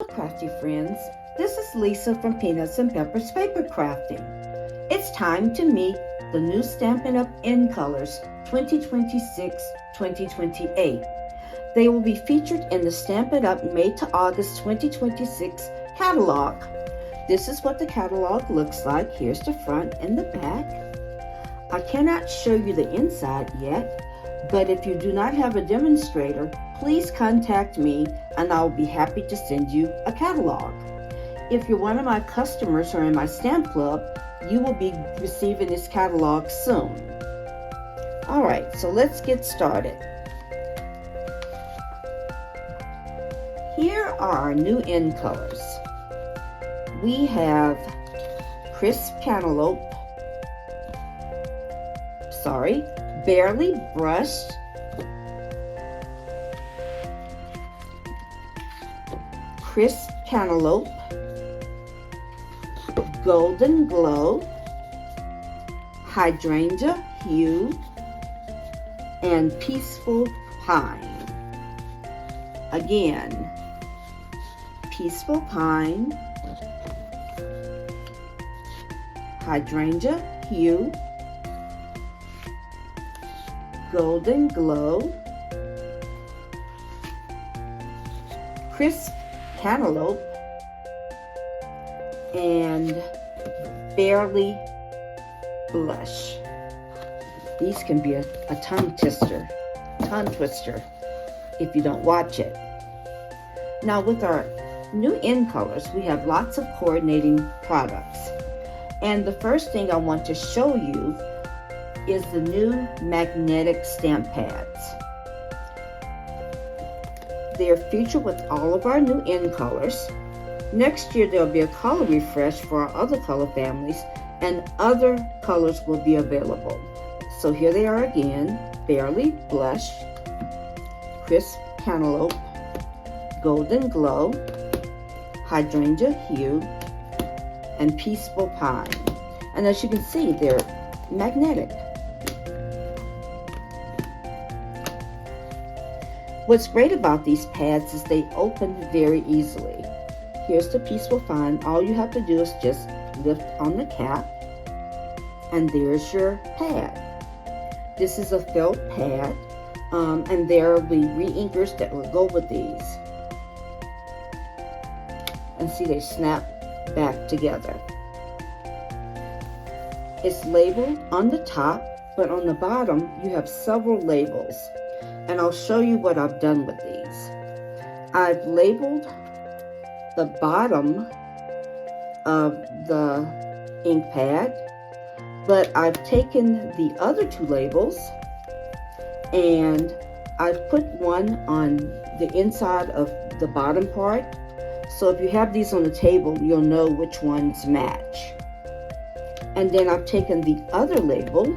Crafty Friends. This is Lisa from Peanuts and Peppers Paper Crafting. It's time to meet the new Stampin' Up! In Colors 2026-2028. They will be featured in the Stampin' Up! May to August 2026 catalog. This is what the catalog looks like. Here's the front and the back. I cannot show you the inside yet, but if you do not have a demonstrator, please contact me and I'll be happy to send you a catalog. If you're one of my customers or in my stamp club, you will be receiving this catalog soon. Alright, so let's get started. Here are our new in colors. We have Crisp Cantaloupe, Barley Blush, Crisp Cantaloupe, Golden Glow, Hydrangea Hue, and Peaceful Pine. Again, Peaceful Pine, Hydrangea Hue, Golden Glow, Crisp Cantaloupe, and Barley Blush. These can be a tongue twister if you don't watch it. Now with our new in colors, we have lots of coordinating products. And the first thing I want to show you is the new magnetic stamp pads. They're featured with all of our new in colors. Next year there'll be a color refresh for our other color families, and other colors will be available. So here they are again: Barley Blush, Crisp Cantaloupe, Golden Glow, Hydrangea Hue, and Peaceful Pine. And as you can see, they're magnetic. What's great about these pads is they open very easily. Here's the Peaceful Pine. All you have to do is just lift on the cap, and there's your pad. This is a felt pad, and there will be re-inkers that will go with these. And see, they snap back together. It's labeled on the top, but on the bottom you have several labels. And I'll show you what I've done with these. I've labeled the bottom of the ink pad, but I've taken the other two labels and I've put one on the inside of the bottom part. So if you have these on the table, you'll know which ones match. And then I've taken the other label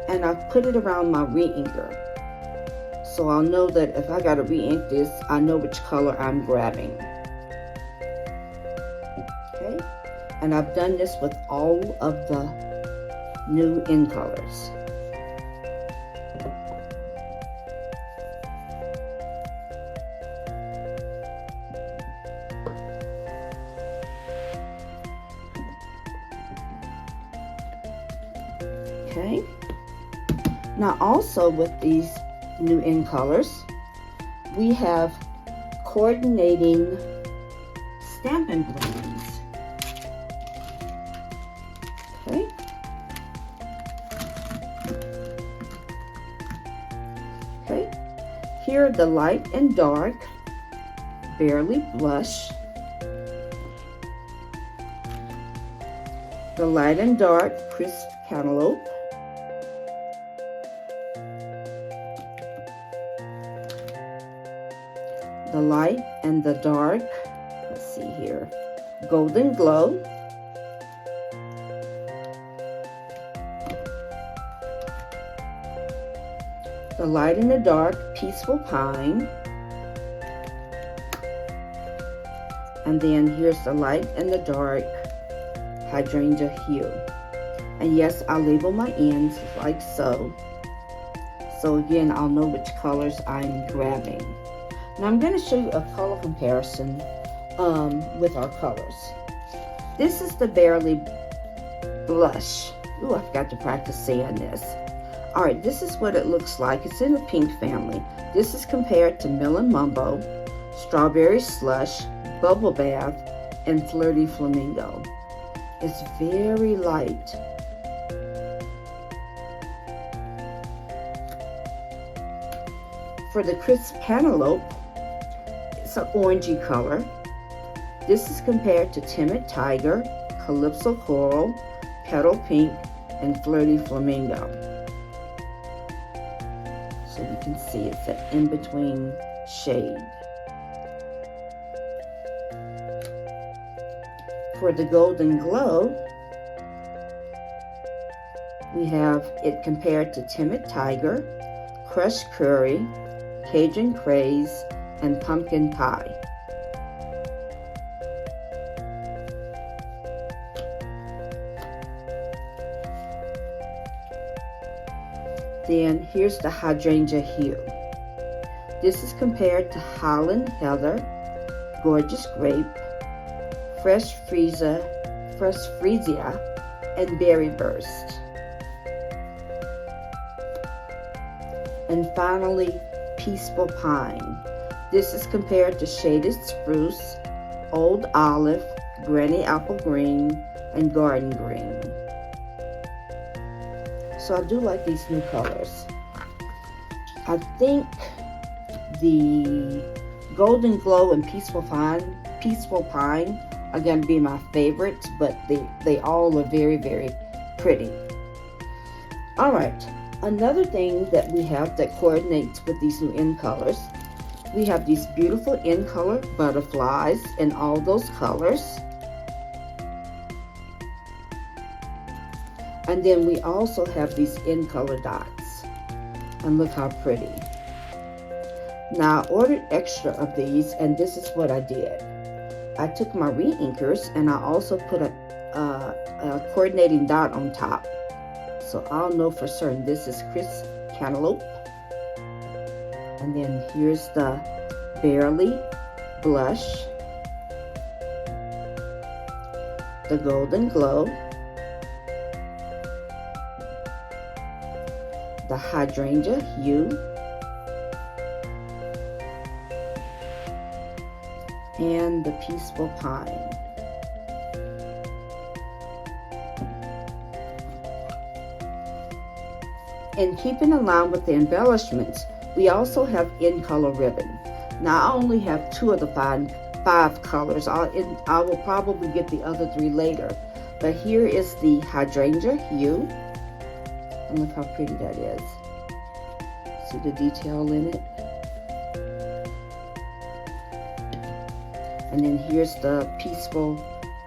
and I've put it around my re-inker. So I'll know that if I got to re-ink this, I know which color I'm grabbing. Okay? And I've done this with all of the new in colors. Okay? Now also with these new in colors, we have coordinating Stampin' blends. Okay. Okay. Here are the light and dark Barley Blush, the light and dark Crisp Cantaloupe, the light and the dark, let's see here, Golden Glow, the light and the dark Peaceful Pine, and then here's the light and the dark Hydrangea Hue. And yes, I'll label my ends like so. So again, I'll know which colors I'm grabbing. Now I'm going to show you a color comparison with our colors. This is the Barley Blush. Ooh, I forgot to practice saying this. Alright, this is what it looks like. It's in the pink family. This is compared to Melon Mumbo, Strawberry Slush, Bubble Bath, and Flirty Flamingo. It's very light. For the Crisp Cantaloupe, it's an orangey color. This is compared to Timid Tiger, Calypso Coral, Petal Pink, and Flirty Flamingo. So you can see it's an in-between shade. For the Golden Glow, we have it compared to Timid Tiger, Crushed Curry, Cajun Craze, and Pumpkin Pie. Then here's the Hydrangea Hue. This is compared to Holland Heather, Gorgeous Grape, Fresh Freesia, and Berry Burst. And finally, Peaceful Pine. This is compared to Shaded Spruce, Old Olive, Granny Apple Green, and Garden Green. So I do like these new colors. I think the Golden Glow and Peaceful Pine are going to be my favorites, but they all are very, very pretty. All right, another thing that we have that coordinates with these new in colors, we have these beautiful in color butterflies in all those colors. And then we also have these in color dots. And look how pretty. Now I ordered extra of these, and this is what I did. I took my re-inkers and I also put a coordinating dot on top. So I'll know for certain this is Crisp Cantaloupe. And then here's the Barley Blush, the Golden Glow, the Hydrangea Hue, and the Peaceful Pine. And keeping in line with the embellishments, we also have in color ribbon. Now I only have 2 of the five colors. I will probably get the other 3 later. But here is the Hydrangea Hue. And look how pretty that is. See the detail in it? And then here's the Peaceful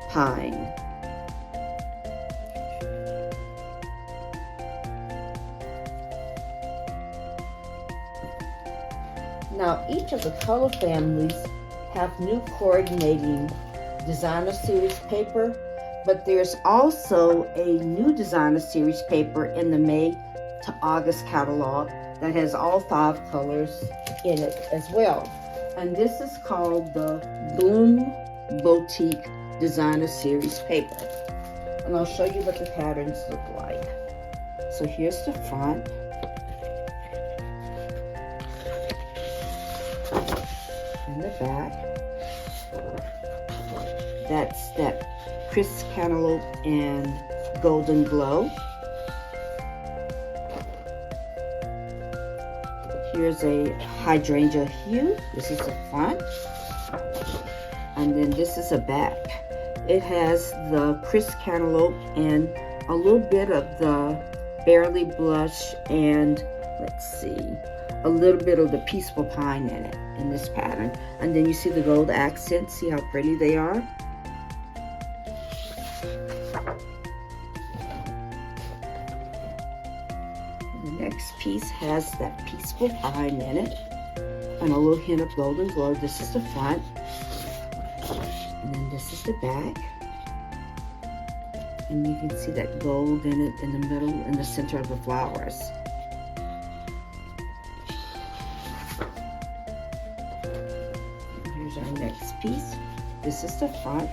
Pine. Now each of the color families have new coordinating designer series paper, but there's also a new designer series paper in the May to August catalog that has all 5 colors in it as well. And this is called the Bloom Boutique Designer Series paper. And I'll show you what the patterns look like. So here's the front. And the back. That's that Crisp Cantaloupe and Golden Glow. Here's a Hydrangea Hue. This is the front. And then this is a back. It has the Crisp Cantaloupe and a little bit of the Barley Blush and, let's see, a little bit of the Peaceful Pine in it, in this pattern. And then you see the gold accents. See how pretty they are? The next piece has that Peaceful Pine in it and a little hint of Golden Glow. This is the front, and then this is the back, and you can see that gold in it in the middle, in the center of the flowers. piece. This is the front.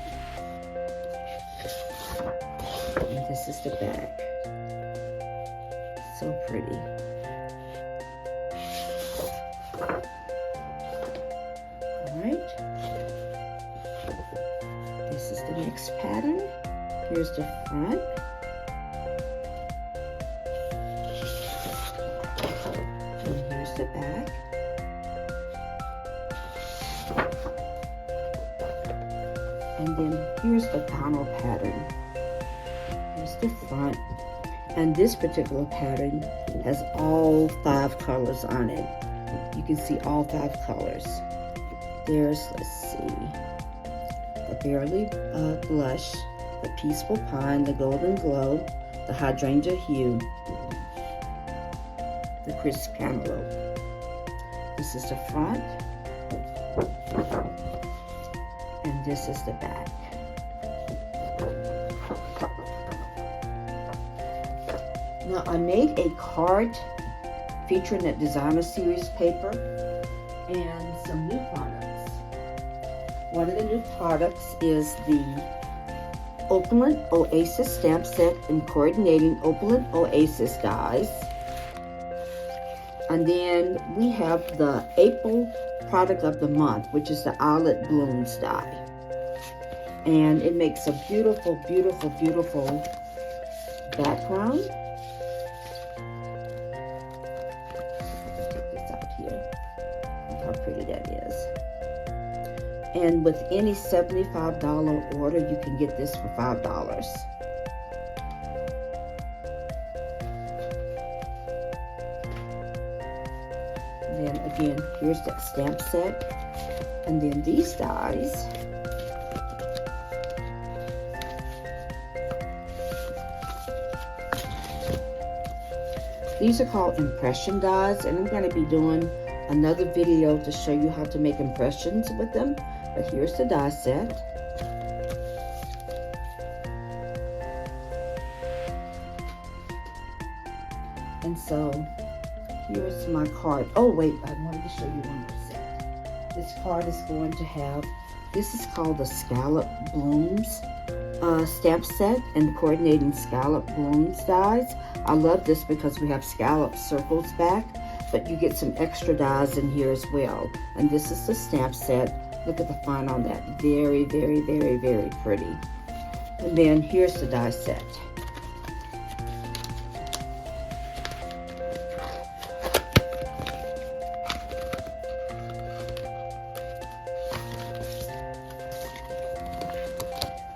And this is the back. So pretty. Alright. This is the next pattern. Here's the front. And here's the back. And then here's the final pattern. Here's the front. And this particular pattern has all 5 colors on it. You can see all 5 colors. There's, let's see, the Barley Blush, the Peaceful Pine, the Golden Glow, the Hydrangea Hue, the Crisp Cantaloupe. This is the front, and this is the back. Now, I made a card featuring that designer series paper and some new products. One of the new products is the Opulent Oasis stamp set and coordinating Opulent Oasis dies. And then we have the April product of the month, which is the Eyelet Blooms die. And it makes a beautiful, beautiful, beautiful background. How pretty that is. And with any $75 order, you can get this for $5. And then again, here's that stamp set. And then these dies. These are called impression dies, and I'm going to be doing another video to show you how to make impressions with them. But here's the die set. And so here's my card. Oh wait, I wanted to show you one more set. This card is going to have, this is called the Scallop Blooms stamp set and coordinating Scallop Blooms dies. I love this because we have scallop circles back, but you get some extra dies in here as well. And this is the stamp set. Look at the fine on that. Very, very, very, very pretty. And then here's the die set.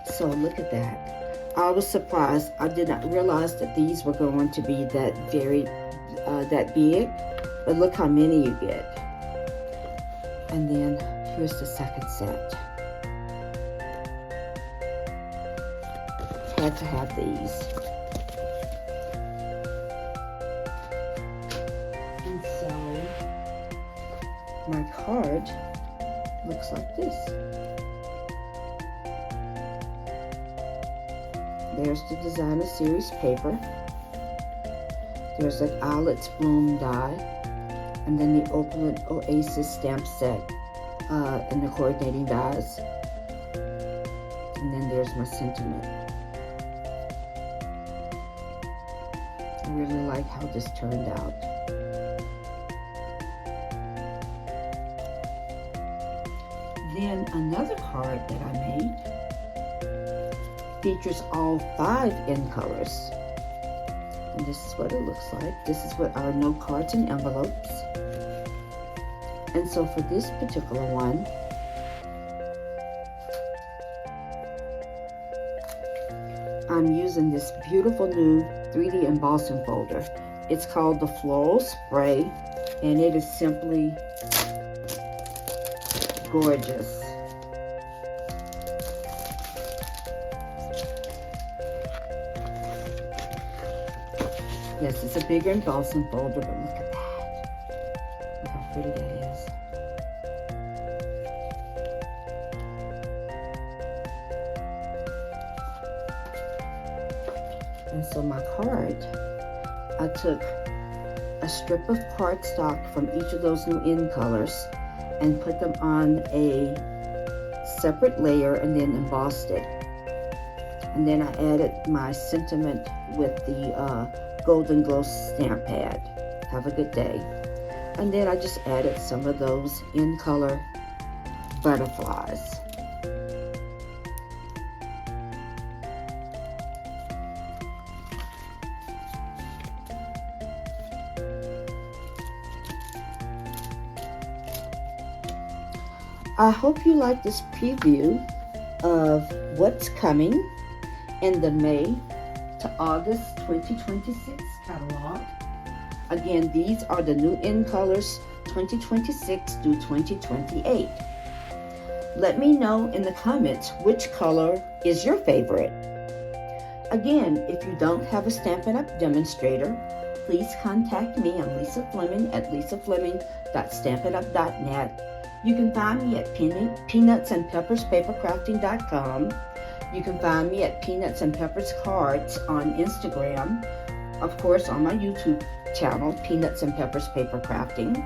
So look at that. I was surprised. I did not realize that these were going to be that big. But look how many you get. And then here's the second set. Had to have these. And so my card looks like this. There's the designer series paper. There's that Eyelet Bloom die. And then the Opulent Oasis stamp set and the coordinating dies. And then there's my sentiment. I really like how this turned out. Then another card that I made features all 5 end colors. And this is what it looks like. This is what our note cards and envelopes. And so for this particular one, I'm using this beautiful new 3D embossing folder. It's called the Floral Spray, and it is simply gorgeous. Yes, it's a bigger embossing folder, but look at that. Look how pretty that is. And so my card, I took a strip of cardstock from each of those new end colors and put them on a separate layer and then embossed it. And then I added my sentiment with the Golden Glow stamp pad. Have a good day. And then I just added some of those in color butterflies. I hope you like this preview of what's coming in the May to August 2026 catalog. Again, these are the new in colors 2026 through 2028. Let me know in the comments which color is your favorite. Again, if you don't have a Stampin' Up! Demonstrator, please contact me. I'm Lisa Fleming at lisafleming.stampinup.net. You can find me at peanutsandpepperspapercrafting.com. You can find me at Peanuts and Peppers Cards on Instagram. Of course, on my YouTube channel, Peanuts and Peppers Paper Crafting.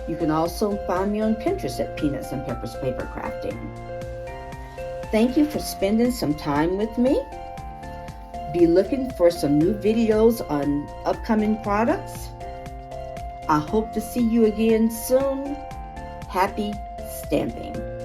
You can also find me on Pinterest at Peanuts and Peppers Paper Crafting. Thank you for spending some time with me. Be looking for some new videos on upcoming products. I hope to see you again soon. Happy stamping!